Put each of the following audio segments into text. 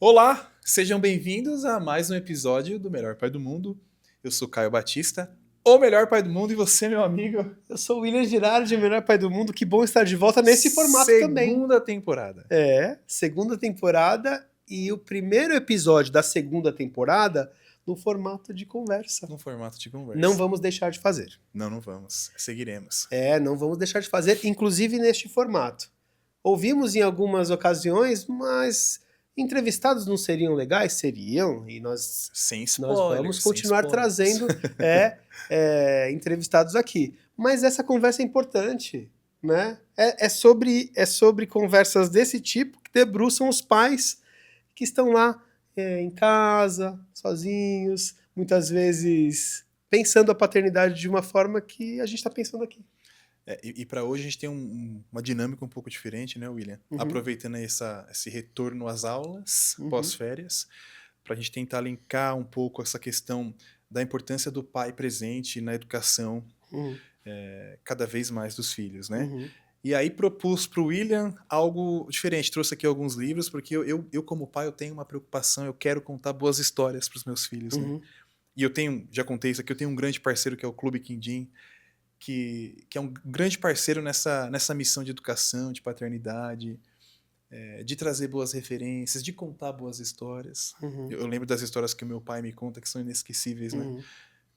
Olá, sejam bem-vindos a mais um episódio do Melhor Pai do Mundo. Eu sou Caio Batista, o melhor pai do mundo, e você, meu amigo? Eu sou o William Girardi, o melhor pai do mundo. Que bom estar de volta nesse formato também. Segunda temporada. Segunda temporada e o primeiro episódio da segunda temporada no formato de conversa. No formato de conversa. Não vamos deixar de fazer. Não vamos. Seguiremos. Não vamos deixar de fazer, inclusive neste formato. Ouvimos em algumas ocasiões, mas entrevistados não seriam legais? Seriam, e nós vamos continuar trazendo entrevistados aqui. Mas essa conversa é importante, né? É sobre conversas desse tipo que debruçam os pais que estão lá em casa, sozinhos, muitas vezes pensando a paternidade de uma forma que a gente está pensando aqui. E para hoje a gente tem uma dinâmica um pouco diferente, né, William? Uhum. Aproveitando esse retorno às aulas, pós-férias, para a gente tentar linkar um pouco essa questão da importância do pai presente na educação cada vez mais dos filhos, né? E aí propus para o William algo diferente. Trouxe aqui alguns livros, porque eu como pai, eu tenho uma preocupação, eu quero contar boas histórias para os meus filhos, né? E já contei isso aqui, eu tenho um grande parceiro que é o Clube Quindim, que é um grande parceiro nessa missão de educação, de paternidade, de trazer boas referências, de contar boas histórias. Eu lembro das histórias que o meu pai me conta, que são inesquecíveis, né?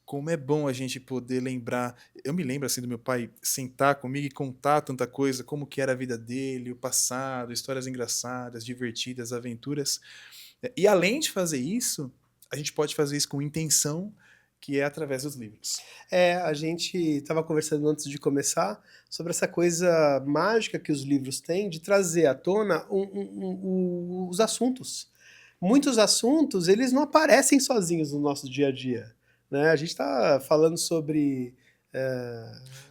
Como é bom a gente poder lembrar. Eu me lembro assim do meu pai sentar comigo e contar tanta coisa, como que era a vida dele, o passado, histórias engraçadas, divertidas, aventuras. E além de fazer isso, a gente pode fazer isso com intenção, que é através dos livros. A gente estava conversando antes de começar sobre essa coisa mágica que os livros têm de trazer à tona os assuntos. Muitos assuntos, eles não aparecem sozinhos no nosso dia a dia, né? A gente está falando sobre...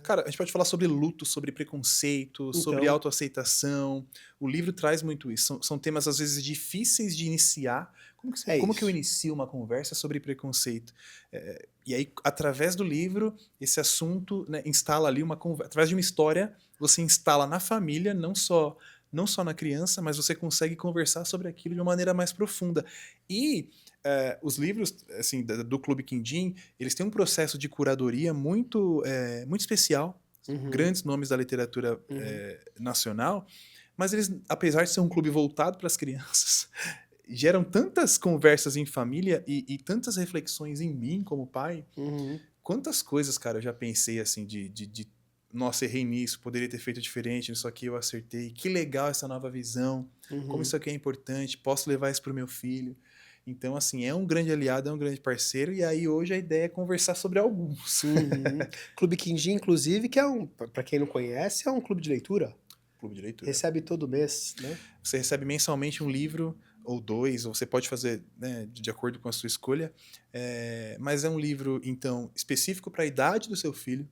Cara, a gente pode falar sobre luto, sobre preconceito, sobre autoaceitação. O livro traz muito isso. São temas, às vezes, difíceis de iniciar. Como que eu inicio uma conversa sobre preconceito? E aí, através do livro, esse assunto, né, instala ali uma conversa. Através de uma história, você instala na família, não só na criança, mas você consegue conversar sobre aquilo de uma maneira mais profunda. E os livros assim, do Clube Quindim, eles têm um processo de curadoria muito especial, grandes nomes da literatura nacional, mas eles, apesar de ser um clube voltado para as crianças, geram tantas conversas em família e tantas reflexões em mim como pai. Quantas coisas, cara, eu já pensei assim nossa, errei nisso, poderia ter feito diferente, nisso aqui eu acertei, que legal essa nova visão, como isso aqui é importante, posso levar isso para o meu filho. Então, assim, é um grande aliado, é um grande parceiro, e aí hoje a ideia é conversar sobre alguns. Clube Quindim, inclusive, que para quem não conhece, é um clube de leitura. Clube de leitura. Recebe todo mês, né? Você recebe mensalmente um livro, ou dois, ou você pode fazer, né, de acordo com a sua escolha, mas é um livro, então, específico para a idade do seu filho,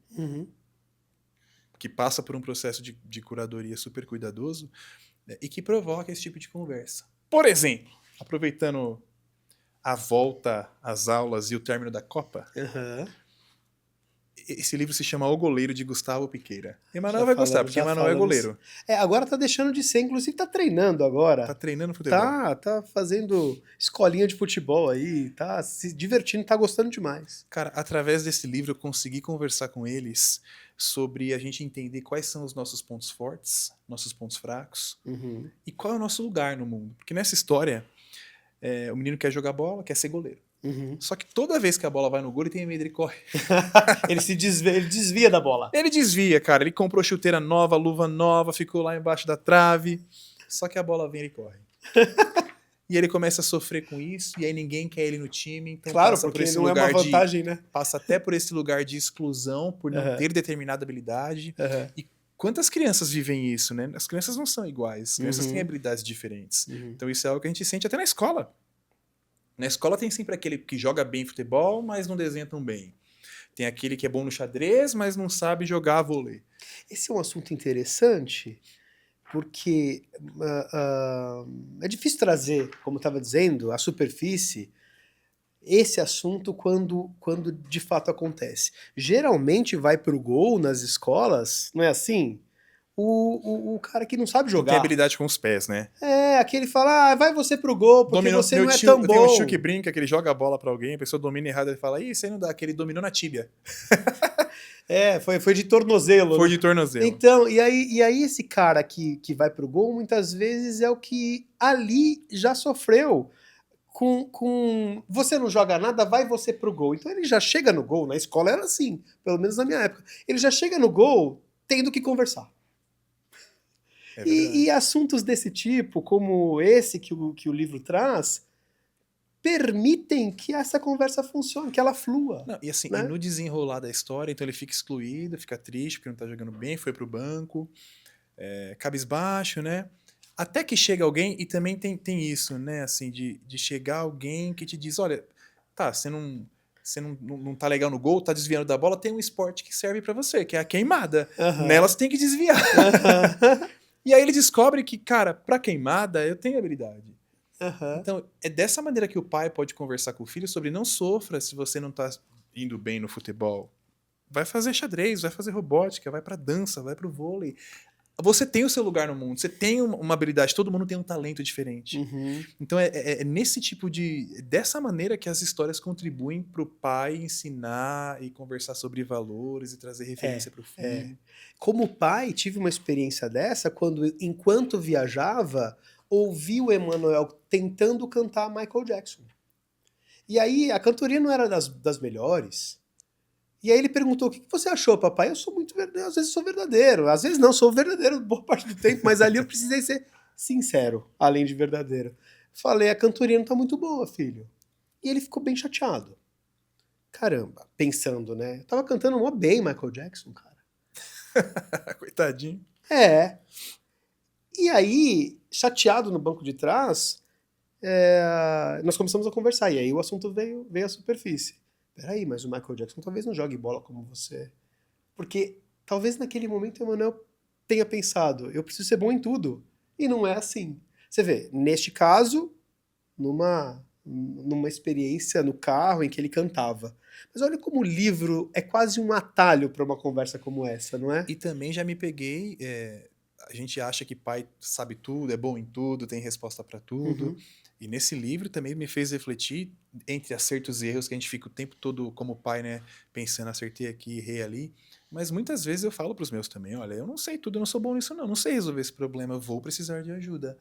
que passa por um processo de curadoria super cuidadoso, e que provoca esse tipo de conversa. Por exemplo, aproveitando a volta às aulas e o término da Copa, esse livro se chama O Goleiro, de Gustavo Piqueira. Emanuel vai gostar, porque Emanuel é goleiro. Agora tá deixando de ser, inclusive tá treinando agora. Tá treinando futebol. Tá fazendo escolinha de futebol aí, tá se divertindo, tá gostando demais. Cara, através desse livro eu consegui conversar com eles sobre a gente entender quais são os nossos pontos fortes, nossos pontos fracos, e qual é o nosso lugar no mundo. Porque nessa história, o menino quer jogar bola, quer ser goleiro. Só que toda vez que a bola vai no gol, ele tem medo, ele corre. Ele desvia da bola. Ele desvia, cara. Ele comprou chuteira nova, luva nova, ficou lá embaixo da trave. Só que a bola vem e ele corre. E ele começa a sofrer com isso, e aí ninguém quer ele no time. Então claro, passa porque por esse não lugar é uma vantagem, né? Passa até por esse lugar de exclusão, por não ter determinada habilidade. E quantas crianças vivem isso, né? As crianças não são iguais. As crianças têm habilidades diferentes. Então isso é algo que a gente sente até na escola. Na escola tem sempre aquele que joga bem futebol, mas não desenha tão bem. Tem aquele que é bom no xadrez, mas não sabe jogar vôlei. Esse é um assunto interessante, porque é difícil trazer, como eu estava dizendo, à superfície esse assunto quando de fato acontece. Geralmente vai para o gol nas escolas, não é assim? o cara que não sabe jogar. Tem habilidade com os pés, né? Aquele fala, vai você pro gol, porque você não é tão bom. Tem um tio que brinca, que ele joga a bola pra alguém, a pessoa domina errado, ele fala, isso aí não dá, que ele dominou na tíbia. Foi de tornozelo. Foi de tornozelo. Então, e aí esse cara que vai pro gol, muitas vezes é o que ali já sofreu com você não joga nada, vai você pro gol. Então ele já chega no gol, na escola era assim, pelo menos na minha época. Ele já chega no gol tendo que conversar. E assuntos desse tipo, como esse que o livro traz, permitem que essa conversa funcione, que ela flua. Não, e assim, né? E no desenrolar da história, então ele fica excluído, fica triste porque não tá jogando bem, foi pro banco, cabisbaixo, né? Até que chega alguém, e também tem isso, né? Assim, de chegar alguém que te diz, olha, tá, você não tá legal no gol, tá desviando da bola, tem um esporte que serve pra você, que é a queimada. Nela você tem que desviar. E aí ele descobre que, cara, pra queimada eu tenho habilidade. Então, é dessa maneira que o pai pode conversar com o filho sobre não sofra se você não tá indo bem no futebol. Vai fazer xadrez, vai fazer robótica, vai pra dança, vai pro vôlei. Você tem o seu lugar no mundo, você tem uma habilidade, todo mundo tem um talento diferente. Então é nesse tipo dessa maneira que as histórias contribuem pro pai ensinar e conversar sobre valores e trazer referência pro filho. Como pai, tive uma experiência dessa quando, enquanto viajava, ouvi o Emanuel tentando cantar Michael Jackson. E aí a cantoria não era das melhores. E aí ele perguntou, o que você achou, papai? Eu sou muito verdadeiro, às vezes sou verdadeiro. Às vezes não, sou verdadeiro boa parte do tempo, mas ali eu precisei ser sincero, além de verdadeiro. Falei, a cantoria não tá muito boa, filho. E ele ficou bem chateado. Caramba, pensando, né? Eu tava cantando mó bem Michael Jackson, cara. Coitadinho. E aí, chateado no banco de trás, nós começamos a conversar. E aí o assunto veio à superfície. Peraí, mas o Michael Jackson talvez não jogue bola como você. Porque talvez naquele momento o Emanuel tenha pensado, eu preciso ser bom em tudo. E não é assim. Você vê, neste caso, numa experiência no carro em que ele cantava. Mas olha como o livro é quase um atalho para uma conversa como essa, não é? E também já me peguei... a gente acha que pai sabe tudo, é bom em tudo, tem resposta para tudo. E nesse livro também me fez refletir entre acertos e erros, que a gente fica o tempo todo como pai, né, pensando, acertei aqui, errei ali. Mas muitas vezes eu falo pros meus também, olha, eu não sei tudo, eu não sou bom nisso não sei resolver esse problema, eu vou precisar de ajuda.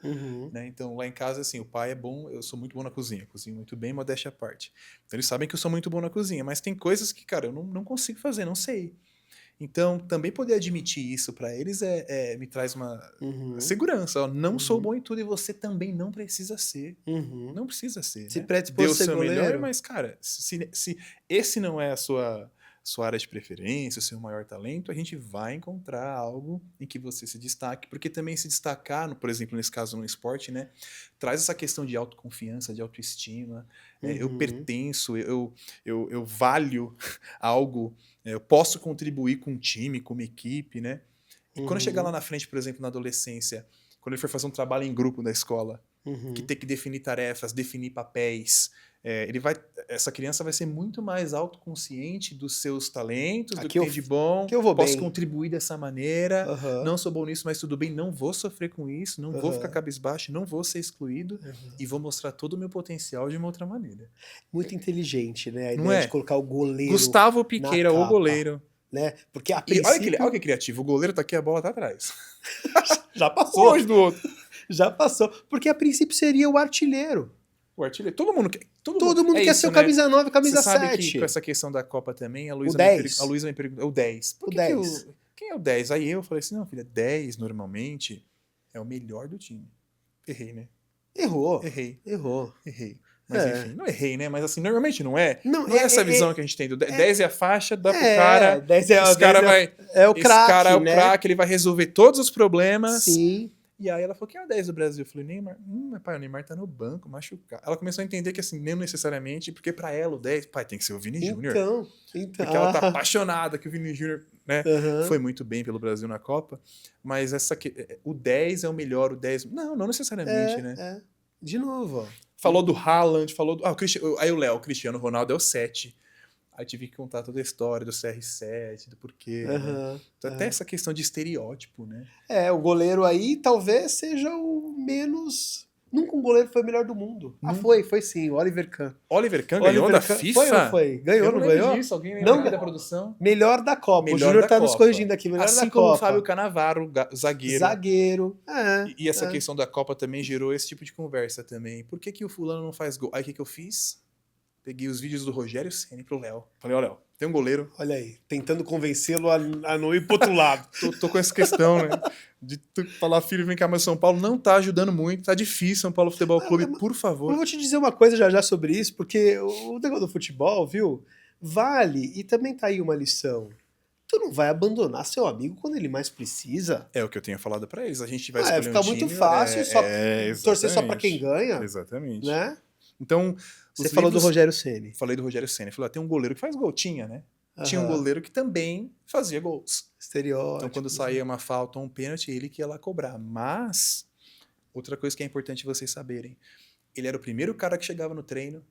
Né? Então lá em casa, assim, o pai é bom, eu sou muito bom na cozinha, cozinho muito bem, modéstia à parte. Então eles sabem que eu sou muito bom na cozinha, mas tem coisas que, cara, eu não consigo fazer, não sei. Então, também poder admitir isso pra eles me traz uma segurança. Ó, não sou bom em tudo e você também não precisa ser. Não precisa ser. Se né? predispor Deu ser seu goleiro. melhor, mas, cara, se esse não é a sua área de preferência, o seu maior talento, a gente vai encontrar algo em que você se destaque, porque também se destacar, por exemplo, nesse caso no esporte, né, traz essa questão de autoconfiança, de autoestima. Eu pertenço, eu valho algo. Eu posso contribuir com um time, com uma equipe, né? E quando chegar lá na frente, por exemplo, na adolescência, quando ele for fazer um trabalho em grupo da escola, que tem que definir tarefas, definir papéis, essa criança vai ser muito mais autoconsciente dos seus talentos, do que tem de bom, que eu vou posso bem. contribuir dessa maneira, não sou bom nisso, mas tudo bem, não vou sofrer com isso, não vou ficar cabisbaixo, não vou ser excluído e vou mostrar todo o meu potencial de uma outra maneira. Muito inteligente, né? A Não ideia é? de colocar o goleiro Gustavo Piqueira, o goleiro. Né? Porque a E princípio... olha que criativo, o goleiro tá aqui, a bola tá atrás. Já passou. Longe do outro. Já passou. Porque a princípio seria o artilheiro. O artilheiro. Todo mundo quer ser o camisa 9, camisa Você sabe 7. que com essa questão da Copa também, a Luísa me perguntou, o 10. O 10. Quem é o 10? Aí eu falei assim, não, filha, 10 normalmente é o melhor do time. Errei, né? Errou. Mas enfim, não errei, né? Mas assim, normalmente não é. Não é essa visão que a gente tem. 10 é a faixa, dá pro cara. 10 esse cara vai. É o craque. Esse cara é o craque, ele vai resolver todos os problemas. Sim. E aí ela falou, quem é o 10 do Brasil? Eu falei, Neymar. Pai, o Neymar tá no banco, machucado. Ela começou a entender que assim, nem necessariamente, porque pra ela o 10, pai, tem que ser o Vini Júnior. Então. Porque ela tá apaixonada que o Vini Júnior, né, foi muito bem pelo Brasil na Copa. Mas o 10 é o melhor, o 10... Não necessariamente, né? De novo, ó. Falou do Haaland, falou do... aí o Cristiano Ronaldo é o 7. Aí tive que contar toda a história do CR7, do porquê, né? Então, até essa questão de estereótipo, né? O goleiro aí talvez seja o menos... Nunca um goleiro foi o melhor do mundo. Foi sim, o Oliver Kahn. Oliver Kahn ganhou da FIFA? Foi ou não foi? Ganhou, eu não ganhou? Disso. Alguém lembra aqui da produção? Melhor da Copa. O Júnior tá nos corrigindo aqui. Melhor assim da como Copa. o Fábio Cannavaro, zagueiro. Zagueiro. E essa questão da Copa também gerou esse tipo de conversa também. Por que o fulano não faz gol? Aí o que eu fiz? Peguei os vídeos do Rogério Ceni pro Léo. Falei, ó, Léo, tem um goleiro. Olha aí, tentando convencê-lo a não ir pro outro lado. tô com essa questão, né? De falar, filho, vem cá, mas São Paulo não tá ajudando muito, tá difícil, São Paulo Futebol Clube, por favor. Eu vou te dizer uma coisa já sobre isso, porque o negócio do futebol, viu, vale, e também tá aí uma lição. Tu não vai abandonar seu amigo quando ele mais precisa. É o que eu tenho falado pra eles, a gente vai escolher ficar um time... muito fácil, torcer só pra quem ganha. Exatamente. Né? Então... Você falou do Rogério Ceni. Falei do Rogério Ceni. Falei, tem um goleiro que faz gol. Tinha, né? Tinha um goleiro que também fazia gols. Estereótipo. Então, quando saía uma falta ou um pênalti, ele que ia lá cobrar. Mas, outra coisa que é importante vocês saberem, ele era o primeiro cara que chegava no treino,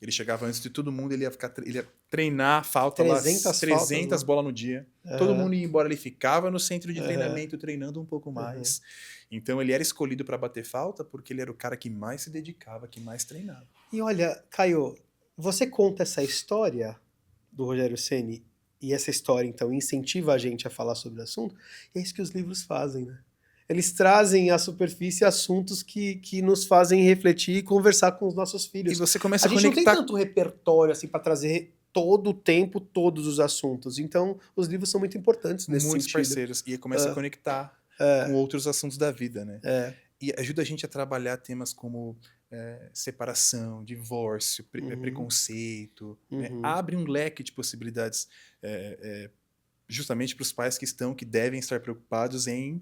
ele chegava antes de todo mundo, ele ia treinar a falta 300 bolas no dia. Todo mundo ia embora, ele ficava no centro de treinamento treinando um pouco mais. Então ele era escolhido para bater falta porque ele era o cara que mais se dedicava, que mais treinava. E olha, Caio, você conta essa história do Rogério Ceni e essa história então incentiva a gente a falar sobre o assunto, e é isso que os livros fazem, né? Eles trazem à superfície assuntos que nos fazem refletir e conversar com os nossos filhos. E você começa a gente conectar... não tem tanto repertório assim para trazer todo o tempo todos os assuntos. Então, os livros são muito importantes nesse Muitos sentido. parceiros. E começa a conectar com outros assuntos da vida, né? E ajuda a gente a trabalhar temas como separação, divórcio, preconceito. Né? Abre um leque de possibilidades justamente para os pais que devem estar preocupados em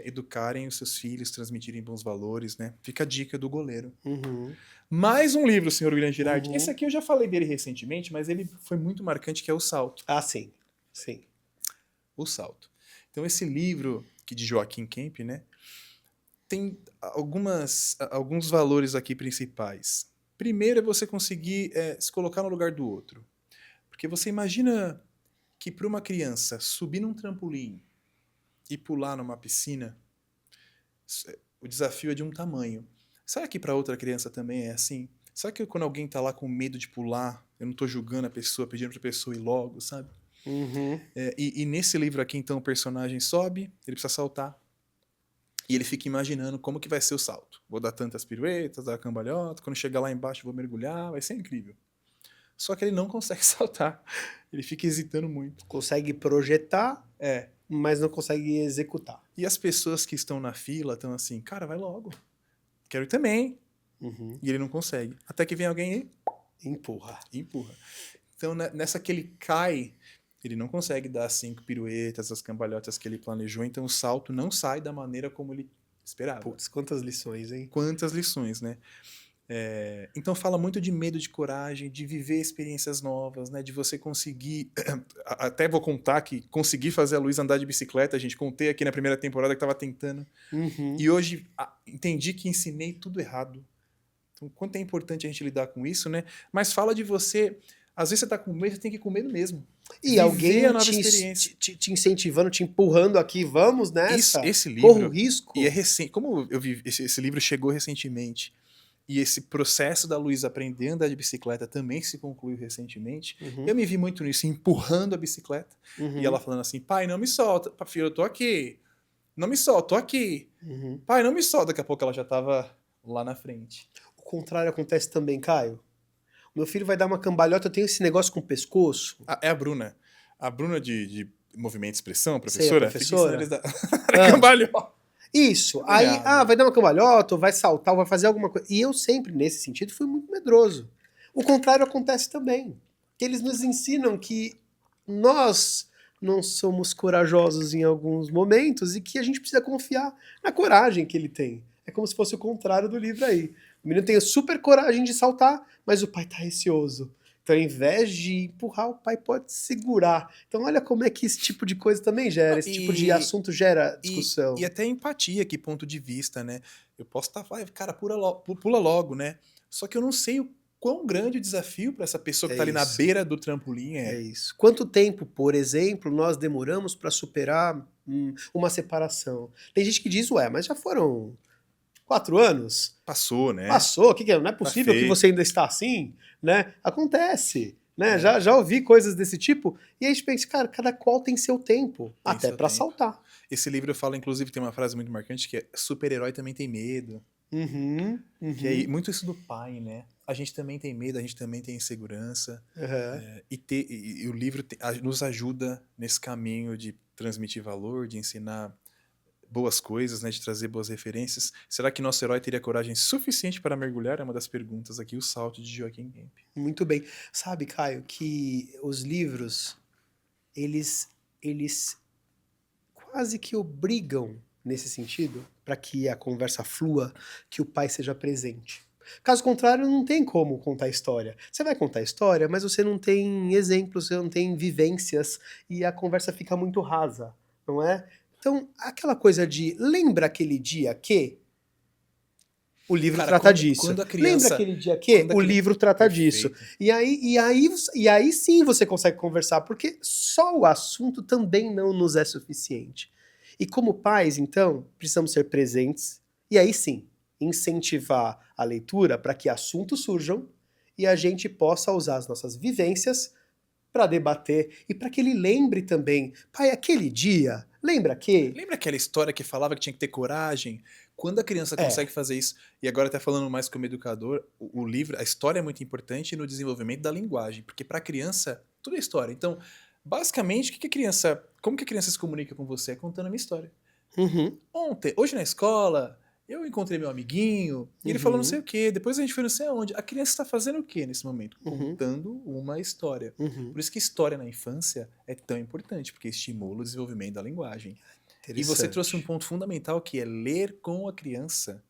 educarem os seus filhos, transmitirem bons valores, né? Fica a dica do goleiro. Mais um livro, senhor William Girardi. Esse aqui eu já falei dele recentemente, mas ele foi muito marcante, que é O Salto. Ah, sim. Sim. O Salto. Então, esse livro, que de Joaquim Kemp, né? Tem alguns valores aqui principais. Primeiro é você conseguir se colocar no lugar do outro. Porque você imagina que para uma criança subir num trampolim e pular numa piscina, o desafio é de um tamanho. Será que para outra criança também é assim? Será que quando alguém tá lá com medo de pular, eu não tô julgando a pessoa, pedindo pra pessoa ir logo, sabe? E nesse livro aqui, então, o personagem sobe, ele precisa saltar, e ele fica imaginando como que vai ser o salto. Vou dar tantas piruetas, dar cambalhota, quando chegar lá embaixo vou mergulhar, vai ser incrível. Só que ele não consegue saltar, ele fica hesitando muito. Consegue projetar, mas não consegue executar. E as pessoas que estão na fila estão assim, cara, vai logo. Quero ir também. E ele não consegue. Até que vem alguém e empurra. Então, nessa que ele cai, ele não consegue dar as 5 piruetas, as cambalhotas que ele planejou, então o salto não sai da maneira como ele esperava. Putz, quantas lições, hein? Quantas lições, né? Então fala muito de medo, de coragem, de viver experiências novas, né? De você conseguir... Até vou contar que consegui fazer a Luísa andar de bicicleta, a gente contei aqui na primeira temporada que estava tentando. E hoje entendi que ensinei tudo errado. Então, quanto é importante a gente lidar com isso, né? Mas fala de você... Às vezes você tá com medo, você tem que ir com medo mesmo. E alguém te incentivando, te empurrando aqui, vamos nessa. Esse livro... Corra o risco. E é recente. Como eu vi, esse livro chegou recentemente. E esse processo da Luísa aprender a andar de bicicleta também se concluiu recentemente. Eu me vi muito nisso, empurrando a bicicleta. E ela falando assim, pai, não me solta. Filho, eu tô aqui. Não me solta, tô aqui. Pai, não me solta. Daqui a pouco ela já tava lá na frente. O contrário acontece também, Caio. Meu filho vai dar uma cambalhota, eu tenho esse negócio com o pescoço. É a Bruna. A Bruna de movimento e expressão, professora. Sei, professora. Fica da... cambalhota. Isso. Aí, vai dar uma cambalhota, ou vai saltar, ou vai fazer alguma coisa. E eu sempre, nesse sentido, fui muito medroso. O contrário acontece também. Eles nos ensinam que nós não somos corajosos em alguns momentos e que a gente precisa confiar na coragem que ele tem. É como se fosse o contrário do livro aí. O menino tem super coragem de saltar, mas o pai tá receoso. Então, ao invés de empurrar, o pai pode segurar. Então, olha como é que esse tipo de coisa também gera, esse tipo de assunto gera discussão. E até empatia, que ponto de vista, né? Eu posso estar, cara, pula logo, né? Só que eu não sei quão grande o desafio para essa pessoa que está ali na beira do trampolim é. É isso. Quanto tempo, por exemplo, nós demoramos para superar uma separação? Tem gente que diz, ué, mas já foram 4 anos? Passou, né? Passou, não é possível que você ainda está assim, né? Acontece, né? Já ouvi coisas desse tipo, e aí a gente pensa, cara, cada qual tem seu tempo, até para saltar. Esse livro fala, inclusive, tem uma frase muito marcante que é super-herói também tem medo. Que é muito isso do pai, né? A gente também tem medo, a gente também tem insegurança. E o livro nos ajuda nesse caminho de transmitir valor, de ensinar boas coisas, né? De trazer boas referências. Será que nosso herói teria coragem suficiente para mergulhar? É uma das perguntas aqui, o salto de Joaquim Kemp. Muito bem. Sabe, Caio, que os livros, eles quase que obrigam, nesse sentido, para que a conversa flua, que o pai seja presente. Caso contrário, não tem como contar história. Você vai contar história, mas você não tem exemplos, você não tem vivências, e a conversa fica muito rasa, não é? Então, aquela coisa de lembra aquele dia que o livro trata disso. Quando a criança, lembra aquele dia que o livro trata disso. E aí sim você consegue conversar, porque só o assunto também não nos é suficiente. E como pais, então, precisamos ser presentes e aí sim incentivar a leitura para que assuntos surjam e a gente possa usar as nossas vivências para debater e para que ele lembre também, pai, aquele dia, lembra aquela história que falava que tinha que ter coragem? Quando a criança consegue fazer isso, e agora até falando mais como educador, o livro, a história é muito importante no desenvolvimento da linguagem, porque para a criança tudo é história. Então, basicamente, como que a criança se comunica com você? É contando a minha história. Hoje na escola, eu encontrei meu amiguinho, e ele falou não sei o quê, depois a gente foi não sei aonde. A criança está fazendo o quê nesse momento? Contando uma história. Por isso que história na infância é tão importante, porque estimula o desenvolvimento da linguagem. E você trouxe um ponto fundamental, que é ler com a criança.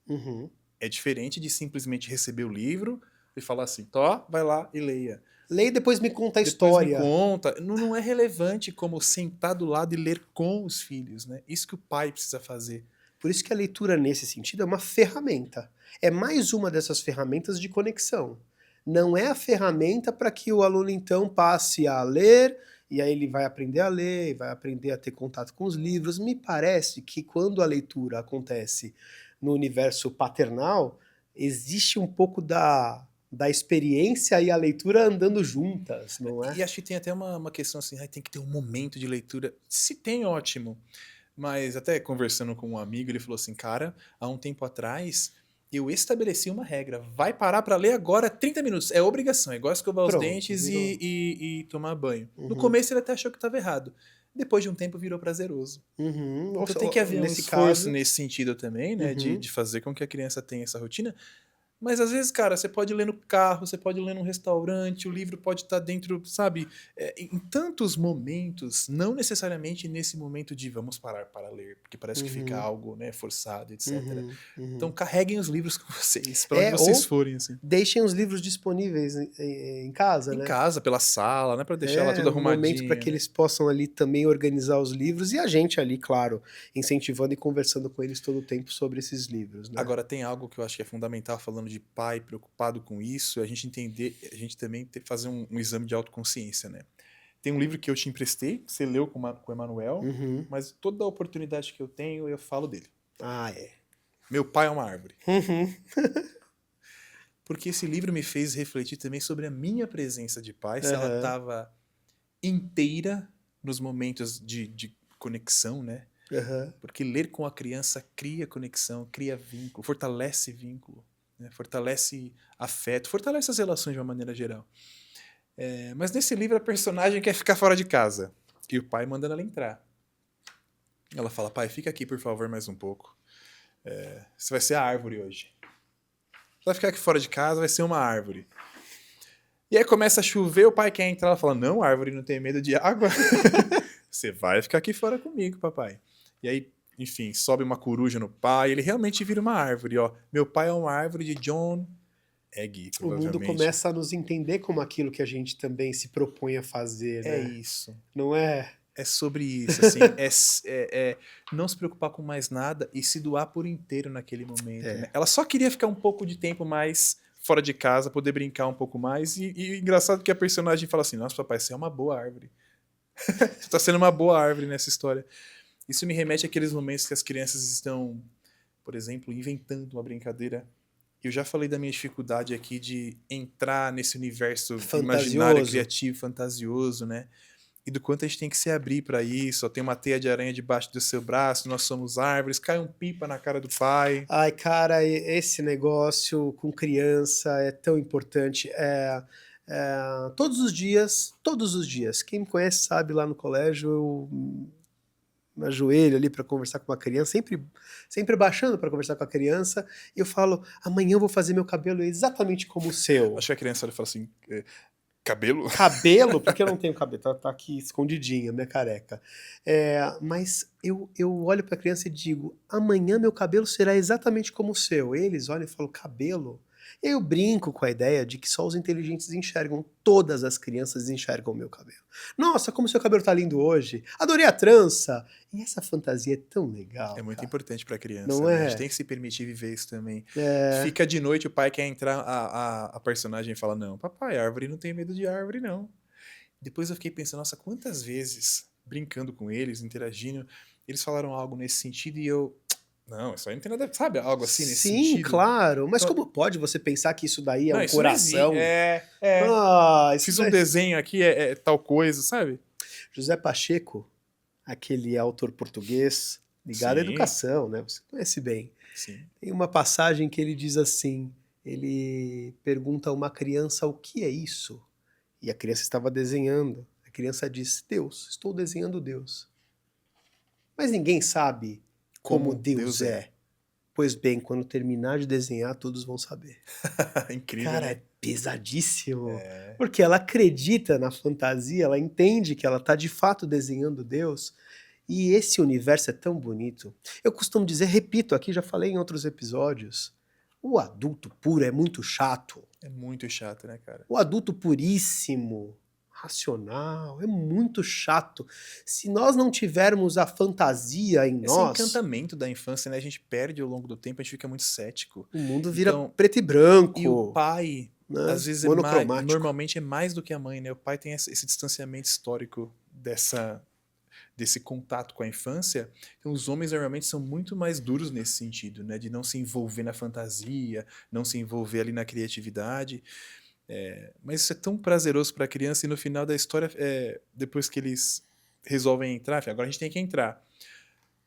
É diferente de simplesmente receber o livro e falar assim, vai lá e leia. Leia e depois me conta a história. Me conta. Não é relevante como sentar do lado e ler com os filhos, né? Isso que o pai precisa fazer. Por isso que a leitura, nesse sentido, é uma ferramenta. É mais uma dessas ferramentas de conexão. Não é a ferramenta para que o aluno, então, passe a ler, e aí ele vai aprender a ler, vai aprender a ter contato com os livros. Me parece que quando a leitura acontece no universo paternal, existe um pouco da experiência e a leitura andando juntas, não é? E acho que tem até uma questão assim, tem que ter um momento de leitura. Se tem, ótimo. Mas até conversando com um amigo, ele falou assim, cara, há um tempo atrás eu estabeleci uma regra, vai parar para ler agora 30 minutos, é obrigação, é igual escovar os dentes e tomar banho. No começo ele até achou que estava errado, depois de um tempo virou prazeroso. Então tem que haver um esforço nesse sentido também, né, de fazer com que a criança tenha essa rotina. Mas às vezes, cara, você pode ler no carro, você pode ler num restaurante, o livro pode estar dentro, sabe, em tantos momentos, não necessariamente nesse momento de vamos parar para ler, porque parece que fica algo, né, forçado, etc. Então carreguem os livros com vocês, para onde vocês forem, assim. Deixem os livros disponíveis em casa, né? Em casa, pela sala, né, para deixar ela tudo arrumadinho. Um momento para que eles possam ali também organizar os livros e a gente ali, claro, incentivando e conversando com eles todo o tempo sobre esses livros, né? Agora tem algo que eu acho que é fundamental, falando de pai preocupado com isso, a gente entender, a gente também fazer um exame de autoconsciência, né? Tem um livro que eu te emprestei, você leu com o Emanuel, mas toda a oportunidade que eu tenho, eu falo dele. Meu pai é uma árvore. Porque esse livro me fez refletir também sobre a minha presença de pai, se ela estava inteira nos momentos de conexão, né? Porque ler com a criança cria conexão, cria vínculo, fortalece vínculo. Fortalece afeto, fortalece as relações de uma maneira geral. Mas nesse livro a personagem quer ficar fora de casa e o pai mandando ela entrar. Ela fala, pai, fica aqui por favor mais um pouco. Você vai ser a árvore hoje. Você vai ficar aqui fora de casa, vai ser uma árvore. E aí começa a chover, o pai quer entrar, ela fala, não, a árvore não tem medo de água. Você vai ficar aqui fora comigo, papai. E aí, enfim, sobe uma coruja no pai, ele realmente vira uma árvore, ó. Meu pai é uma árvore de John Egg, provavelmente. O mundo começa a nos entender como aquilo que a gente também se propõe a fazer, né? É isso. Não é? É sobre isso, assim, não se preocupar com mais nada e se doar por inteiro naquele momento. Né? Ela só queria ficar um pouco de tempo mais fora de casa, poder brincar um pouco mais. E engraçado que a personagem fala assim, nossa, papai, você é uma boa árvore. Você tá sendo uma boa árvore nessa história. Isso me remete àqueles momentos que as crianças estão, por exemplo, inventando uma brincadeira. Eu já falei da minha dificuldade aqui de entrar nesse universo imaginário, criativo, fantasioso, né? E do quanto a gente tem que se abrir para isso. Ó, tem uma teia de aranha debaixo do seu braço, nós somos árvores, cai um pipa na cara do pai. Ai, cara, esse negócio com criança é tão importante. Todos os dias. Quem me conhece sabe, lá no colégio eu me ajoelho ali para conversar com uma criança, sempre baixando para conversar com a criança, e eu falo, amanhã eu vou fazer meu cabelo exatamente como o seu. Acho que a criança olha e fala assim, cabelo? Cabelo? Porque eu não tenho cabelo, tá aqui escondidinha, minha careca. Mas eu olho para a criança e digo, amanhã meu cabelo será exatamente como o seu. Eles olham e falam, cabelo? Eu brinco com a ideia de que só os inteligentes enxergam, todas as crianças enxergam o meu cabelo. Nossa, como seu cabelo tá lindo hoje. Adorei a trança. E essa fantasia é tão legal. É muito importante pra criança, não né? é? A gente tem que se permitir viver isso também. Fica de noite, o pai quer entrar, a personagem fala, não, papai, árvore não tem medo de árvore, não. Depois eu fiquei pensando, nossa, quantas vezes, brincando com eles, interagindo, eles falaram algo nesse sentido e eu... Não, isso aí não tem nada, sabe? Algo assim nesse sentido. Sim, claro. Mas então, como pode você pensar que isso daí é não, um isso coração? Fiz um desenho aqui, é tal coisa, sabe? José Pacheco, aquele autor português ligado à educação, né? Você conhece bem. Sim. Tem uma passagem que ele diz assim, ele pergunta a uma criança o que é isso? E a criança estava desenhando. A criança diz, Deus, estou desenhando Deus. Mas ninguém sabe como Deus é. Pois bem, quando terminar de desenhar, todos vão saber. Incrível, cara, né? é pesadíssimo. Porque ela acredita na fantasia, ela entende que ela está de fato desenhando Deus. E esse universo é tão bonito. Eu costumo dizer, repito aqui, já falei em outros episódios, o adulto puro é muito chato. É muito chato, né, cara? O adulto puríssimo, racional, é muito chato. Se nós não tivermos a fantasia em nós... Esse encantamento da infância, né? A gente perde ao longo do tempo, a gente fica muito cético. O mundo vira preto e branco. E o pai, né? às vezes, normalmente é mais do que a mãe, né? O pai tem esse distanciamento histórico desse contato com a infância. Então, os homens normalmente são muito mais duros nesse sentido, né? De não se envolver na fantasia, não se envolver ali na criatividade. Mas isso é tão prazeroso para a criança e no final da história, depois que eles resolvem entrar, agora a gente tem que entrar.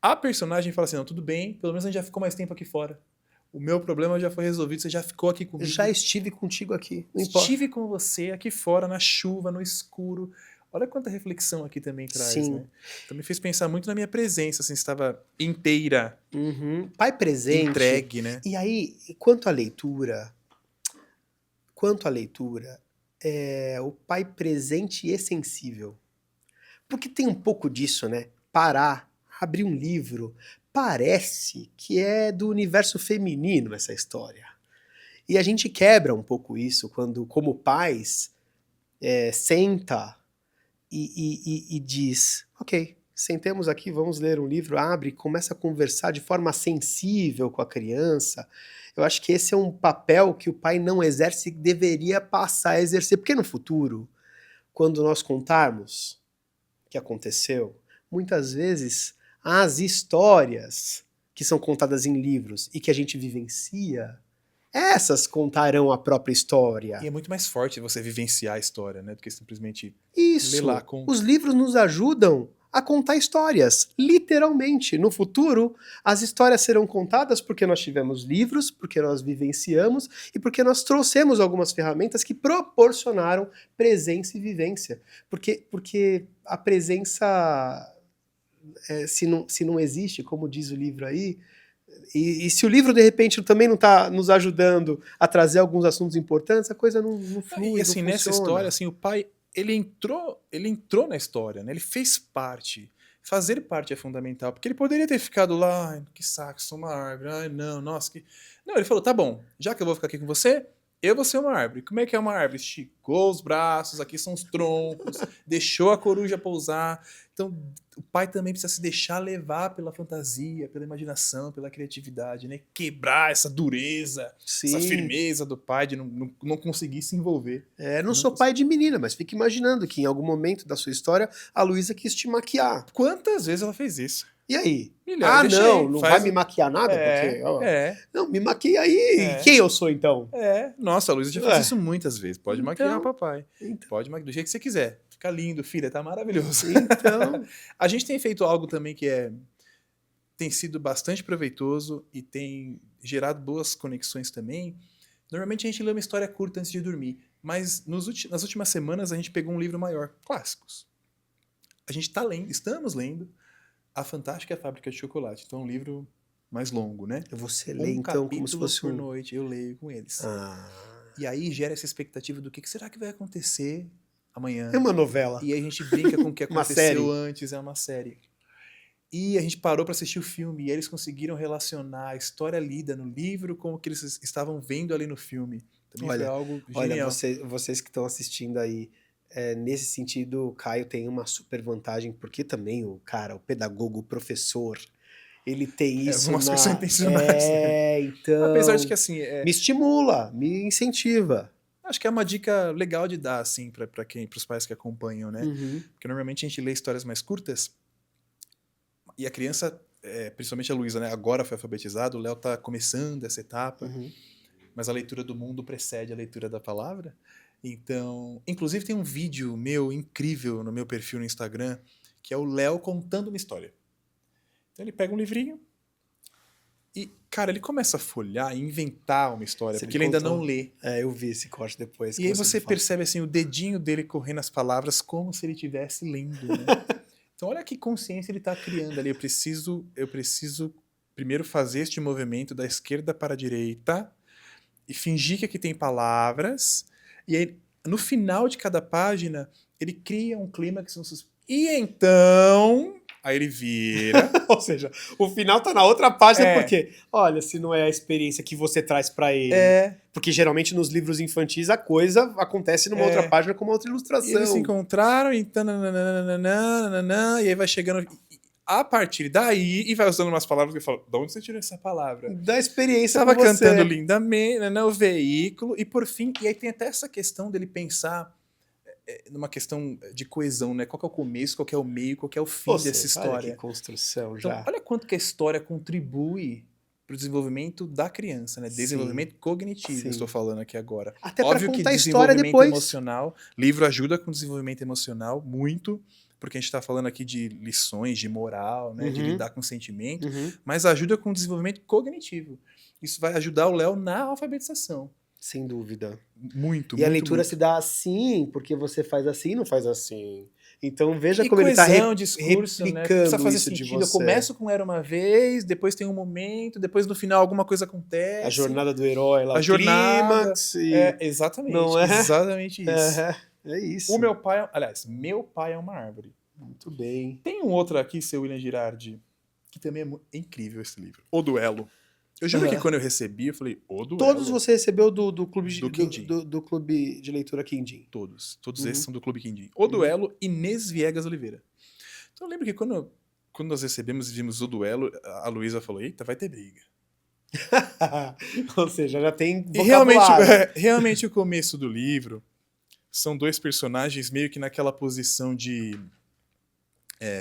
A personagem fala assim, não, tudo bem, pelo menos a gente já ficou mais tempo aqui fora. O meu problema já foi resolvido, você já ficou aqui comigo. Já estive contigo aqui, não Estive com você aqui fora, na chuva, no escuro. Olha quanta reflexão aqui também traz, Sim. né? Então me fez pensar muito na minha presença, assim, estava inteira. Uhum. Pai presente. Entregue, né? E aí, quanto à leitura, o pai presente e sensível. Porque tem um pouco disso, né? Parar, abrir um livro, parece que é do universo feminino essa história. E a gente quebra um pouco isso quando, como pais, senta e diz, ok, sentemos aqui, vamos ler um livro, abre, começa a conversar de forma sensível com a criança. Eu acho que esse é um papel que o pai não exerce e deveria passar a exercer, porque no futuro, quando nós contarmos o que aconteceu, muitas vezes as histórias que são contadas em livros e que a gente vivencia, essas contarão a própria história. E é muito mais forte você vivenciar a história, né? Do que simplesmente ler lá. Os livros nos ajudam a contar histórias, literalmente. No futuro, as histórias serão contadas porque nós tivemos livros, porque nós vivenciamos e porque nós trouxemos algumas ferramentas que proporcionaram presença e vivência. Porque a presença, se não existe, como diz o livro aí, e se o livro, de repente, também não está nos ajudando a trazer alguns assuntos importantes, a coisa não flui, e assim, não nessa história, assim, o pai, ele entrou na história, né? Ele fez parte. Fazer parte é fundamental, porque ele poderia ter ficado lá, que saco, sou uma árvore, ai não, nossa, que... Não, ele falou, tá bom, já que eu vou ficar aqui com você, Eu vou ser uma árvore. Como é que é uma árvore? Esticou os braços, aqui são os troncos, deixou a coruja pousar. Então, o pai também precisa se deixar levar pela fantasia, pela imaginação, pela criatividade, né? Quebrar essa dureza, essa firmeza do pai de não conseguir se envolver. Não sou pai de menina, mas fica imaginando que em algum momento da sua história a Luísa quis te maquiar. Quantas vezes ela fez isso? E aí? Milhares. Não vai me maquiar nada? Não, me maquia aí. Quem eu sou, então? Nossa, a Luísa já fez isso muitas vezes. Pode maquiar o papai. Pode maquiar do jeito que você quiser. Fica lindo, filha, tá maravilhoso. Então... A gente tem feito algo também que tem sido bastante proveitoso e tem gerado boas conexões também. Normalmente a gente lê uma história curta antes de dormir, mas nas últimas semanas a gente pegou um livro maior, clássicos. A gente estamos lendo A Fantástica Fábrica de Chocolate. Então é um livro mais longo, né? Você lê então como se fosse por noite, eu leio com eles. E aí gera essa expectativa do que será que vai acontecer amanhã. É uma novela. E aí a gente brinca com o que aconteceu antes, é uma série. E a gente parou para assistir o filme e eles conseguiram relacionar a história lida no livro com o que eles estavam vendo ali no filme. Também foi algo genial. Olha, vocês que estão assistindo aí, nesse sentido, o Caio tem uma super vantagem, porque também o pedagogo, o professor, ele tem isso algumas coisas intencionais. Então... Apesar de que assim... Me estimula, me incentiva. Acho que é uma dica legal de dar, assim, para os pais que acompanham, né? Porque normalmente a gente lê histórias mais curtas e a criança, principalmente a Luísa, né? Agora foi alfabetizada, o Léo tá começando essa etapa, mas a leitura do mundo precede a leitura da palavra. Então, inclusive tem um vídeo meu incrível no meu perfil no Instagram, que é o Léo contando uma história. Então ele pega um livrinho e, cara, ele começa a folhear e inventar uma história, porque ele ainda não lê. Eu vi esse corte depois. E aí você percebe assim, o dedinho dele correndo as palavras como se ele estivesse lendo, né? Então olha que consciência ele está criando ali. Eu preciso primeiro fazer este movimento da esquerda para a direita e fingir que aqui tem palavras. E aí, no final de cada página, ele cria um clímax. E então... Aí ele vira. Ou seja, o final tá na outra página, porque, olha, se não é a experiência que você traz pra ele. Porque geralmente nos livros infantis a coisa acontece numa outra página com uma outra ilustração. E eles se encontraram, e aí vai chegando. A partir daí, e vai usando umas palavras que eu falo, de onde você tirou essa palavra? Da experiência. Tava cantando lindamente, o veículo, e por fim, e aí tem até essa questão dele pensar numa questão de coesão, né? Qual que é o começo, qual que é o meio, qual que é o fim dessa história. Olha que construção então, já. Olha quanto que a história contribui para o desenvolvimento da criança, né? Desenvolvimento cognitivo, estou falando aqui agora. Até para contar a história depois. Emocional, livro ajuda com desenvolvimento emocional, muito, porque a gente está falando aqui de lições, de moral, né? De lidar com sentimento, mas ajuda com o desenvolvimento cognitivo. Isso vai ajudar o Léo na alfabetização. Sem dúvida. Muito, E a leitura se dá assim, porque você faz assim e não faz assim. Então veja como ele está discurso, né? Precisa fazer sentido. Eu começo com Era Uma Vez, depois tem um momento, depois no final alguma coisa acontece. A jornada do herói lá, a jornada, clímax. Exatamente. Não é? Exatamente isso. É isso. Meu pai é uma árvore. Muito bem. Tem um outro aqui, seu William Girardi, que também é incrível esse livro. O Duelo. Eu juro que quando eu recebi, eu falei, o Duelo. Todos você recebeu do clube do clube de leitura Quindim. Todos esses são do Clube Quindim. O Duelo, Inês Viegas Oliveira. Então eu lembro que quando nós recebemos e vimos O Duelo, a Luísa falou, eita, vai ter briga. Ou seja, já tem vocabulário. E realmente o começo do livro são dois personagens meio que naquela posição de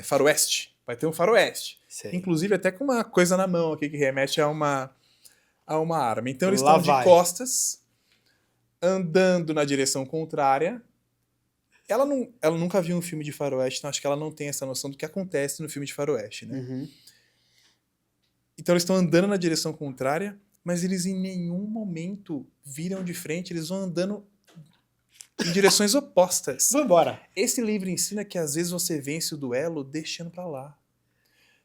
faroeste. Vai ter um faroeste. Sei. Inclusive até com uma coisa na mão aqui que remete a uma arma. Então eles estão de costas, andando na direção contrária. Ela nunca viu um filme de faroeste, então acho que ela não tem essa noção do que acontece no filme de faroeste, né? Então eles estão andando na direção contrária, mas eles em nenhum momento viram de frente, eles vão andando em direções opostas. Vamos embora. Esse livro ensina que às vezes você vence o duelo deixando pra lá.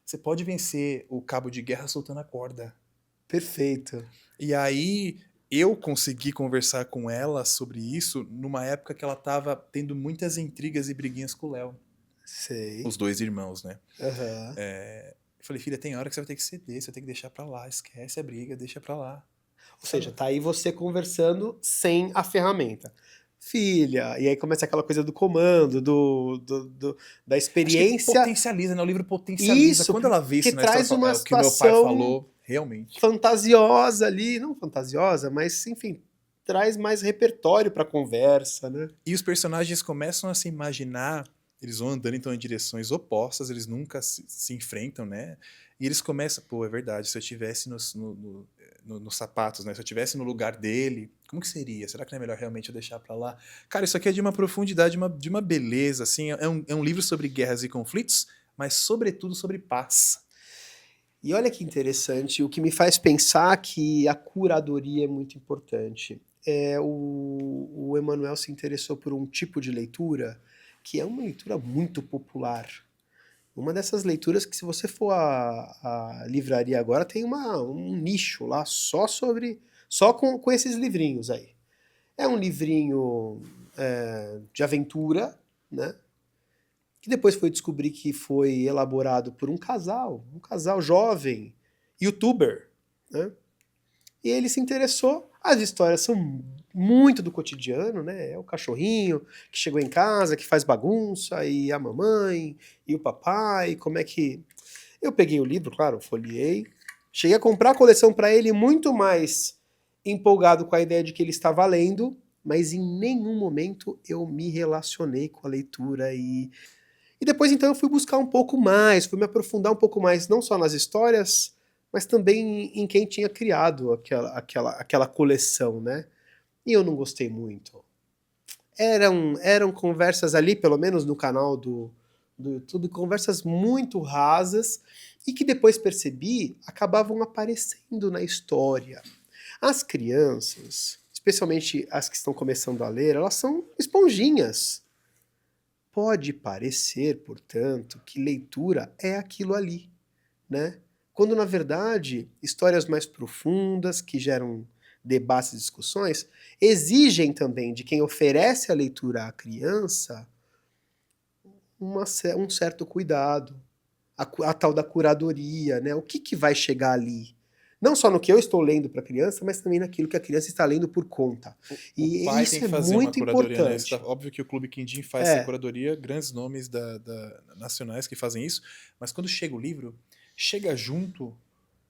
Você pode vencer o cabo de guerra soltando a corda. Perfeito. E aí eu consegui conversar com ela sobre isso numa época que ela tava tendo muitas intrigas e briguinhas com o Léo. Sei. Os dois irmãos, né? Eu falei, filha, tem hora que você vai ter que ceder, você vai ter que deixar pra lá, esquece a briga, deixa pra lá. Ou seja, tá aí você conversando sem a ferramenta. Filha, e aí começa aquela coisa do comando, da experiência. Acho que potencializa, né? O livro potencializa. Isso, Quando ela vê porque isso na história, traz fala, uma é o que o meu pai situação falou, realmente. fantasiosa ali, não fantasiosa, mas enfim, traz mais repertório pra conversa, né? E os personagens começam a se imaginar, eles vão andando então em direções opostas, eles nunca se enfrentam, né? E eles começam, pô, é verdade, se eu tivesse nos sapatos, né? Se eu tivesse no lugar dele, como que seria? Será que não é melhor realmente eu deixar pra lá? Cara, isso aqui é de uma profundidade, de uma beleza, assim. É um livro sobre guerras e conflitos, mas sobretudo sobre paz. E olha que interessante, o que me faz pensar que a curadoria é muito importante. O Emanuel se interessou por um tipo de leitura que é uma leitura muito popular. Uma dessas leituras que, se você for à livraria agora, tem um nicho lá só com esses livrinhos aí. É um livrinho de aventura, né? Que depois foi descobrir que foi elaborado por um casal jovem, youtuber, né? E ele se interessou. As histórias são muito do cotidiano, né? É o cachorrinho que chegou em casa, que faz bagunça, e a mamãe, e o papai, como é que... Eu peguei o livro, claro, folheei, cheguei a comprar a coleção para ele muito mais empolgado com a ideia de que ele estava lendo, mas em nenhum momento eu me relacionei com a leitura e depois então eu fui buscar um pouco mais, fui me aprofundar um pouco mais, não só nas histórias, mas também em quem tinha criado aquela coleção, né? E eu não gostei muito. Eram conversas ali, pelo menos no canal do YouTube, conversas muito rasas e que depois percebi acabavam aparecendo na história. As crianças, especialmente as que estão começando a ler, elas são esponjinhas. Pode parecer, portanto, que leitura é aquilo ali, né? Quando, na verdade, histórias mais profundas, que geram debates e discussões, exigem também de quem oferece a leitura à criança um certo cuidado, a tal da curadoria, né? O que vai chegar ali? Não só no que eu estou lendo para a criança, mas também naquilo que a criança está lendo por conta. O E pai tem isso que é fazer uma muito curadoria, né? importante. Óbvio que o Clube Quindim faz essa curadoria, grandes nomes nacionais que fazem isso, mas quando chega o livro, chega junto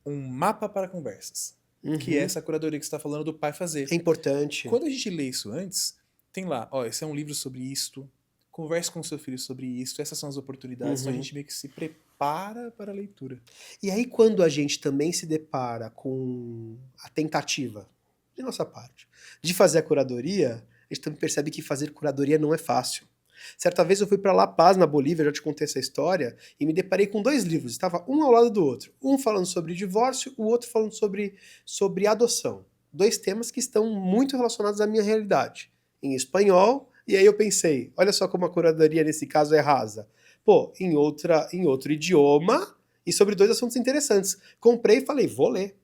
um mapa para conversas, que é essa curadoria que você está falando do pai fazer. É importante. Quando a gente lê isso antes, tem lá, ó, esse é um livro sobre isto, converse com seu filho sobre isso, essas são as oportunidades, então a gente meio que se prepara para a leitura. E aí, quando a gente também se depara com a tentativa, de nossa parte, de fazer a curadoria, a gente também percebe que fazer curadoria não é fácil. Certa vez eu fui para La Paz, na Bolívia, já te contei essa história, e me deparei com dois livros, estava um ao lado do outro. Um falando sobre divórcio, o outro falando sobre adoção. Dois temas que estão muito relacionados à minha realidade. Em espanhol, e aí eu pensei, olha só como a curadoria nesse caso é rasa. Pô, em outro idioma e sobre dois assuntos interessantes. Comprei e falei, vou ler.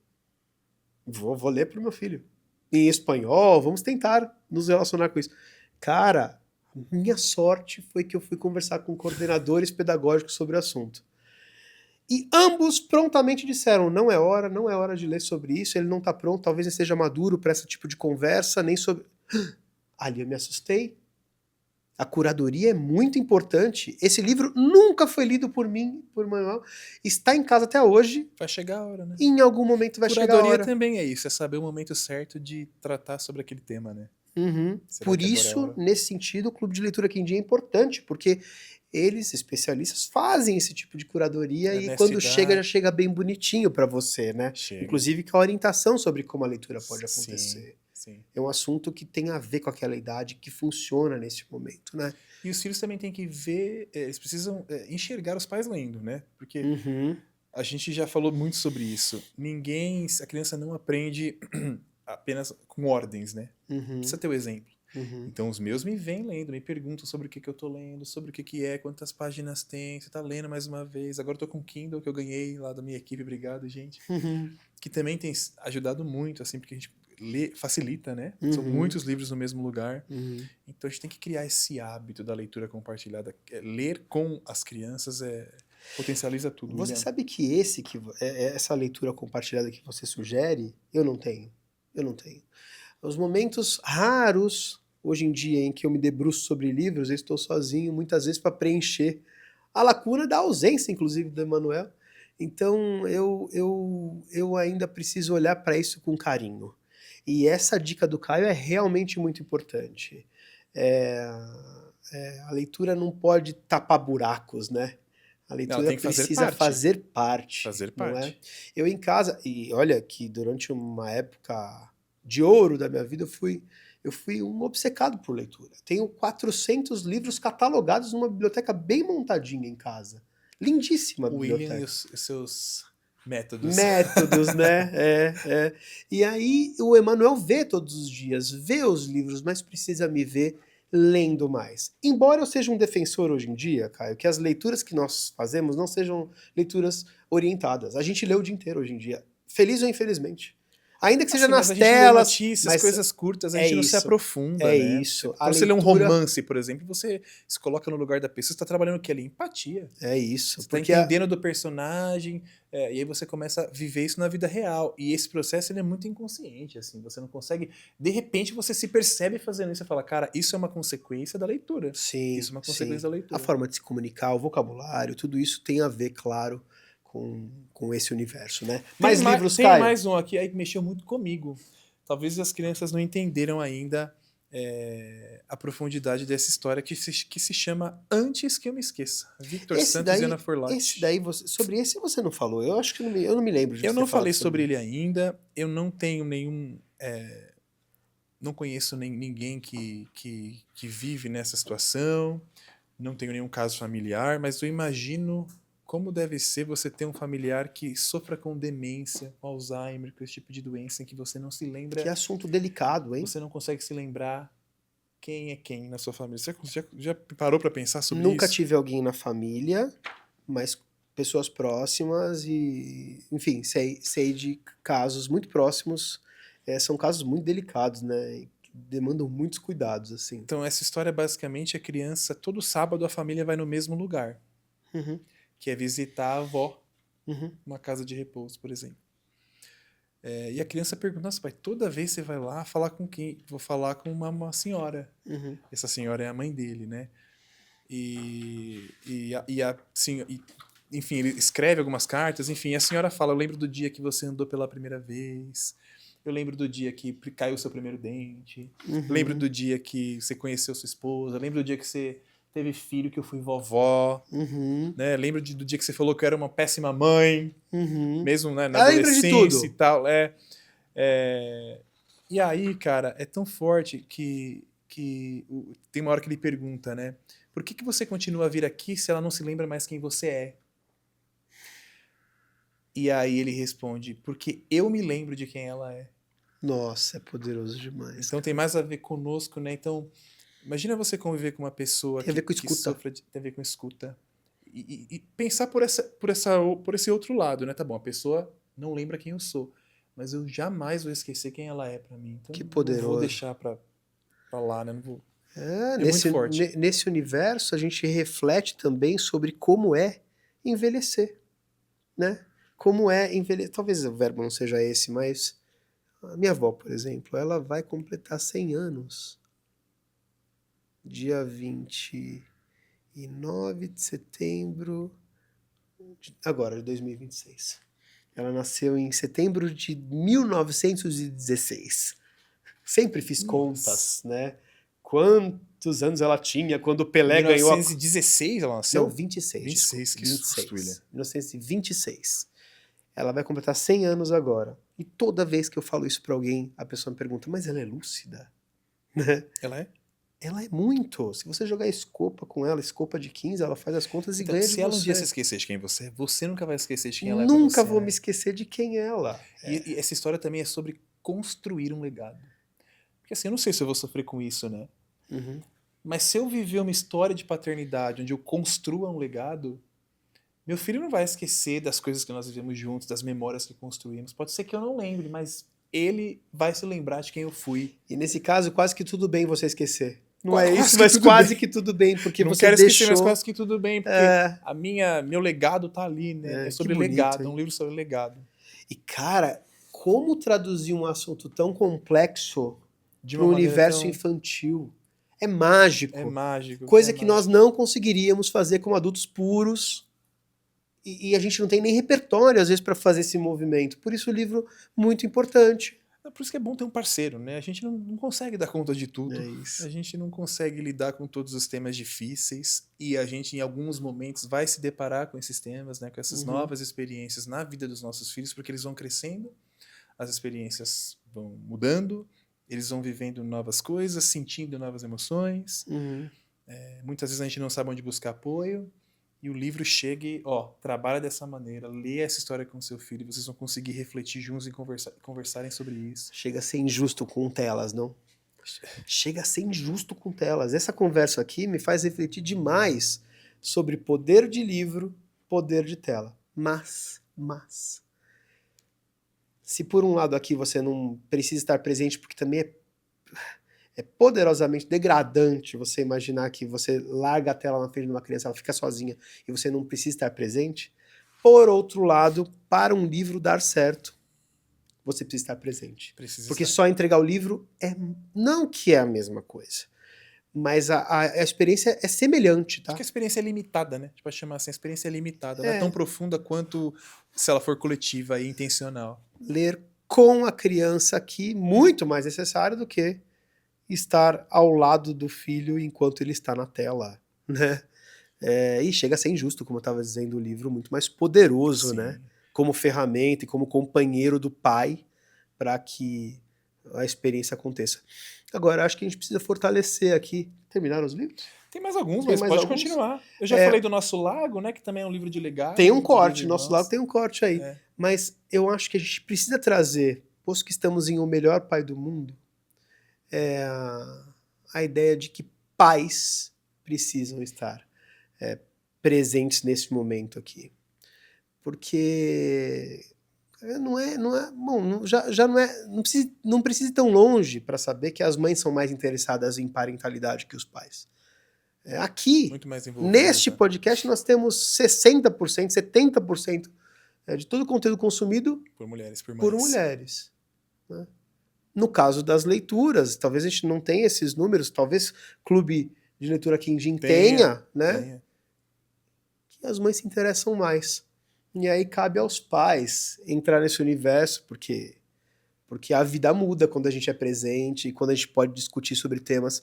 Vou ler pro meu filho. Em espanhol, vamos tentar nos relacionar com isso. Cara, minha sorte foi que eu fui conversar com coordenadores pedagógicos sobre o assunto. E ambos prontamente disseram, não é hora de ler sobre isso, ele não está pronto, talvez ele seja maduro para esse tipo de conversa, nem sobre... Ali eu me assustei. A curadoria é muito importante. Esse livro nunca foi lido por mim, por Manuel. Está em casa até hoje. Vai chegar a hora, né? E em algum momento vai chegar a hora. Curadoria também é isso, é saber o momento certo de tratar sobre aquele tema, né? Por isso, nesse sentido, o Clube de Leitura Quindim é importante, porque eles, especialistas, fazem esse tipo de curadoria e quando chega, já chega bem bonitinho para você, né? Chega. Inclusive com a orientação sobre como a leitura pode acontecer. Sim. É um assunto que tem a ver com aquela idade que funciona nesse momento, né? E os filhos também têm que ver, eles precisam enxergar os pais lendo, né? Porque a gente já falou muito sobre isso. A criança não aprende apenas com ordens, né? Precisa ter o exemplo. Então os meus me vêm lendo, me perguntam sobre o que eu tô lendo, sobre o que é, quantas páginas tem, você tá lendo mais uma vez. Agora eu tô com o Kindle que eu ganhei lá da minha equipe, obrigado, gente. Que também tem ajudado muito, assim, porque a gente facilita, né? São muitos livros no mesmo lugar. Então a gente tem que criar esse hábito da leitura compartilhada. Ler com as crianças potencializa tudo. Você sabe que essa leitura compartilhada que você sugere, eu não tenho. Eu não tenho. Os momentos raros, hoje em dia, em que eu me debruço sobre livros, eu estou sozinho, muitas vezes para preencher a lacuna da ausência, inclusive, do Emanuel. Então, eu ainda preciso olhar para isso com carinho. E essa dica do Caio é realmente muito importante. A leitura não pode tapar buracos, né? A leitura precisa fazer parte. Fazer não parte. É? Eu em casa, e olha que durante uma época de ouro da minha vida, eu fui um obcecado por leitura. Tenho 400 livros catalogados numa biblioteca bem montadinha em casa. Lindíssima biblioteca. William e os seus métodos. Métodos, né? E aí o Emanuel vê todos os dias, vê os livros, mas precisa me ver lendo mais. Embora eu seja um defensor hoje em dia, Caio, que as leituras que nós fazemos não sejam leituras orientadas. A gente lê o dia inteiro hoje em dia, feliz ou infelizmente. Ainda que seja nas telas. Notícias, mas coisas curtas, a gente não se aprofunda. É né? isso. Quando você lê um romance, por exemplo, você se coloca no lugar da pessoa, você está trabalhando o que ali? Empatia. É isso. Você está entendendo do personagem, e aí você começa a viver isso na vida real. E esse processo ele é muito inconsciente, assim. Você não consegue. De repente você se percebe fazendo isso e fala, cara, isso é uma consequência da leitura. Sim. Isso é uma consequência da leitura. A forma de se comunicar, o vocabulário, tudo isso tem a ver, claro, com esse universo, né? Mais livros, Caio? Tem mais um aqui aí que mexeu muito comigo. Talvez as crianças não entenderam ainda a profundidade dessa história que se chama Antes que eu me esqueça. Victor Santos e Ana Forlati. Esse daí, sobre esse você não falou. Eu acho que eu não me lembro de Eu não falei sobre ele ainda. Eu não tenho nenhum... não conheço ninguém que vive nessa situação. Não tenho nenhum caso familiar, mas eu imagino... Como deve ser você ter um familiar que sofra com demência, com Alzheimer, com esse tipo de doença em que você não se lembra... Que assunto delicado, hein? Você não consegue se lembrar quem é quem na sua família. Você já parou para pensar sobre Nunca isso? tive alguém na família, mas pessoas próximas e... Enfim, sei de casos muito próximos. São casos muito delicados, né? Que demandam muitos cuidados, assim. Então, essa história, basicamente, a criança... Todo sábado a família vai no mesmo lugar. Uhum. Que é visitar a avó, uma casa de repouso, por exemplo. E a criança pergunta, nossa, pai, toda vez você vai lá falar com quem? Vou falar com uma senhora. Essa senhora é a mãe dele, né? Enfim, ele escreve algumas cartas, enfim, a senhora fala, eu lembro do dia que você andou pela primeira vez, eu lembro do dia que caiu o seu primeiro dente, lembro do dia que você conheceu sua esposa, lembro do dia que você... teve filho, que eu fui vovó, né? Lembro do dia que você falou que eu era uma péssima mãe, mesmo né, na adolescência e tal. E aí, cara, é tão forte que tem uma hora que ele pergunta, né? Por que você continua a vir aqui se ela não se lembra mais quem você é? E aí ele responde, porque eu me lembro de quem ela é. Nossa, é poderoso demais. Então tem mais a ver conosco, né? Então... Imagina você conviver com uma pessoa que sofre tem a ver com escuta. E pensar por esse outro lado, né? Tá bom, a pessoa não lembra quem eu sou, mas eu jamais vou esquecer quem ela é pra mim. Então, que poderoso. Não vou deixar pra lá, né? Não vou... muito forte. Nesse universo, a gente reflete também sobre como é envelhecer, né? Como é envelhecer. Talvez o verbo não seja esse, mas a minha avó, por exemplo, ela vai completar 100 anos. Dia 29 de setembro agora, de 2026. Ela nasceu em setembro de 1916. Sempre fiz contas, né? Quantos anos ela tinha quando o Pelé ganhou... 1916 ela nasceu? Não, 26. 26, que susto, William. 1926. Ela vai completar 100 anos agora. E toda vez que eu falo isso pra alguém, a pessoa me pergunta, mas ela é lúcida? Ela é? Ela é muito. Se você jogar escopa com ela, escopa de 15, ela faz as contas e ganha de você. Se ela um dia se esquecer de quem você é, você nunca vai esquecer de quem ela é. Nunca vou me esquecer de quem ela é. E essa história também é sobre construir um legado. Porque assim, eu não sei se eu vou sofrer com isso, né? Mas se eu viver uma história de paternidade onde eu construa um legado, meu filho não vai esquecer das coisas que nós vivemos juntos, das memórias que construímos. Pode ser que eu não lembre, mas ele vai se lembrar de quem eu fui. E nesse caso, quase que tudo bem você esquecer. Não é isso, mas quase que tudo bem, porque você deixou... Não quero esquecer, mas quase que tudo bem, porque meu legado tá ali, né? É sobre legado, é um livro sobre legado. E, cara, como traduzir um assunto tão complexo para um universo infantil? É mágico. É mágico. Coisa que nós não conseguiríamos fazer como adultos puros. E a gente não tem nem repertório, às vezes, para fazer esse movimento. Por isso o livro muito importante. Por isso que é bom ter um parceiro, né? A gente não consegue dar conta de tudo. É isso. A gente não consegue lidar com todos os temas difíceis. E a gente, em alguns momentos, vai se deparar com esses temas, né? Com essas novas experiências na vida dos nossos filhos, porque eles vão crescendo, as experiências vão mudando, eles vão vivendo novas coisas, sentindo novas emoções. Muitas vezes a gente não sabe onde buscar apoio. E o livro chega e, trabalha dessa maneira, lê essa história com seu filho, vocês vão conseguir refletir juntos e conversarem sobre isso. Chega a ser injusto com telas, não? Chega a ser injusto com telas. Essa conversa aqui me faz refletir demais sobre poder de livro, poder de tela. Mas, se por um lado aqui você não precisa estar presente, porque também é poderosamente degradante você imaginar que você larga a tela na frente de uma criança, ela fica sozinha e você não precisa estar presente. Por outro lado, para um livro dar certo, você precisa estar presente. Porque só entregar o livro não que é a mesma coisa, mas a experiência é semelhante, tá? Acho que a experiência é limitada, né? A gente pode chamar assim, a experiência é limitada. Não é tão profunda quanto se ela for coletiva e intencional. Ler com a criança aqui, muito mais necessário do que estar ao lado do filho enquanto ele está na tela, né? E chega a ser injusto, como eu estava dizendo, o livro muito mais poderoso, sim, né? Como ferramenta e como companheiro do pai para que a experiência aconteça. Agora, acho que a gente precisa fortalecer aqui. Terminaram os livros? Tem mais alguns, mas pode continuar. Eu já falei do Nosso Lago, né? Que também é um livro de legado. Tem um corte, Nosso Lago tem um corte aí. Mas eu acho que a gente precisa trazer, posto que estamos em O Melhor Pai do Mundo, a ideia de que pais precisam estar presentes nesse momento aqui. Porque não precisa ir tão longe para saber que as mães são mais interessadas em parentalidade que os pais. Aqui, neste podcast, nós temos 60%, 70% de todo o conteúdo consumido por mulheres. Né? No caso das leituras, talvez a gente não tenha esses números, talvez Clube de Leitura Quindim tenha, né? Que as mães se interessam mais. E aí cabe aos pais entrar nesse universo, porque a vida muda quando a gente é presente e quando a gente pode discutir sobre temas.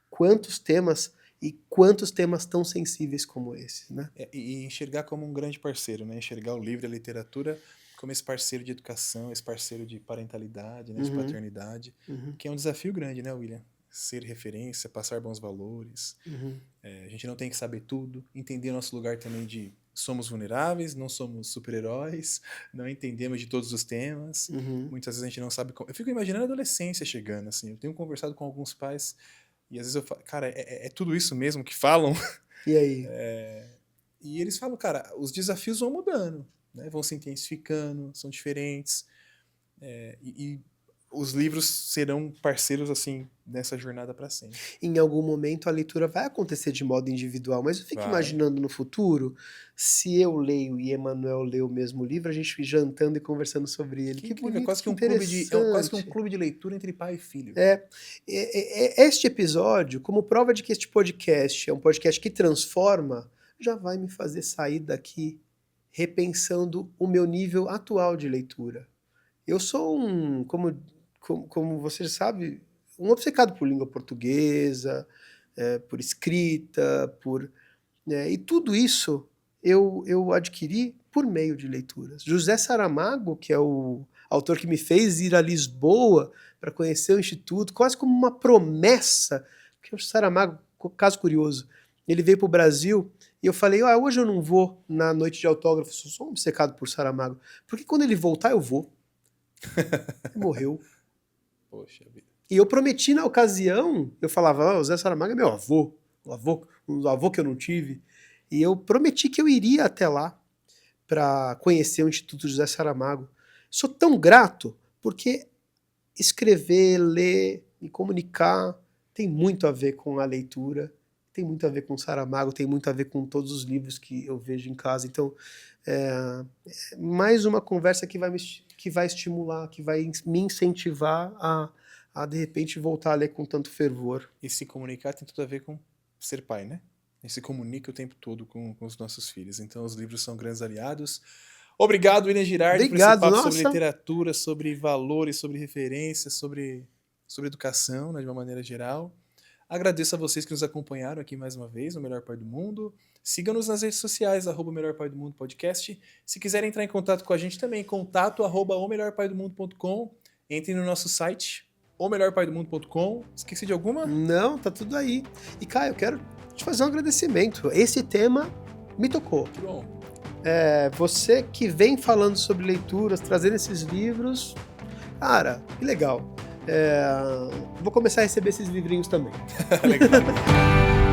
Quantos temas tão sensíveis como esses, né? E enxergar como um grande parceiro, né? Enxergar o livro e a literatura como esse parceiro de educação, esse parceiro de parentalidade, né? De paternidade, que é um desafio grande, né, William? Ser referência, passar bons valores. A gente não tem que saber tudo, entender o nosso lugar também de somos vulneráveis, não somos super-heróis, não entendemos de todos os temas. Muitas vezes a gente não sabe como. Eu fico imaginando a adolescência chegando, assim. Eu tenho conversado com alguns pais e às vezes eu falo, cara, é tudo isso mesmo que falam? E aí? E eles falam, cara, os desafios vão mudando, né? Vão se intensificando, são diferentes. E os livros serão parceiros, assim, nessa jornada para sempre. Em algum momento a leitura vai acontecer de modo individual, mas eu fico imaginando no futuro, se eu leio e Emanuel lê o mesmo livro, a gente jantando e conversando sobre ele. Que bonito, é quase que um clube de leitura entre pai e filho. Este episódio, como prova de que este podcast é um podcast que transforma, já vai me fazer sair daqui repensando o meu nível atual de leitura. Eu sou como você sabe, um obcecado por língua portuguesa, por escrita, e tudo isso eu adquiri por meio de leituras. José Saramago, que é o autor que me fez ir a Lisboa para conhecer o Instituto, quase como uma promessa, porque o Saramago, caso curioso, ele veio para o Brasil e eu falei, hoje eu não vou na noite de autógrafos, eu sou um obcecado por Saramago, porque quando ele voltar eu vou. Ele morreu. Poxa vida. E eu prometi na ocasião, eu falava, o Zé Saramago é meu avô, um avô que eu não tive, e eu prometi que eu iria até lá para conhecer o Instituto José Saramago. Sou tão grato, porque escrever, ler e comunicar tem muito a ver com a leitura, tem muito a ver com Saramago, tem muito a ver com todos os livros que eu vejo em casa. Então, mais uma conversa que vai estimular, que vai me incentivar a de repente voltar a ler com tanto fervor. E se comunicar tem tudo a ver com ser pai, né? A gente se comunica o tempo todo com os nossos filhos. Então os livros são grandes aliados. Obrigado, William Girardi, por esse papo sobre literatura, sobre valores, sobre referências, sobre educação, né, de uma maneira geral. Agradeço a vocês que nos acompanharam aqui mais uma vez no Melhor Pai do Mundo. Siga-nos nas redes sociais, @Melhor Pai do Mundo Podcast. Se quiserem entrar em contato com a gente também, contato@omelhorpaidomundo.com. Entrem no nosso site, omelhorpaidomundo.com. Esqueci de alguma? Não, tá tudo aí. E, Caio, eu quero te fazer um agradecimento. Esse tema me tocou. Que bom. Você que vem falando sobre leituras, trazendo esses livros, cara, que legal. Vou começar a receber esses livrinhos também. Legal.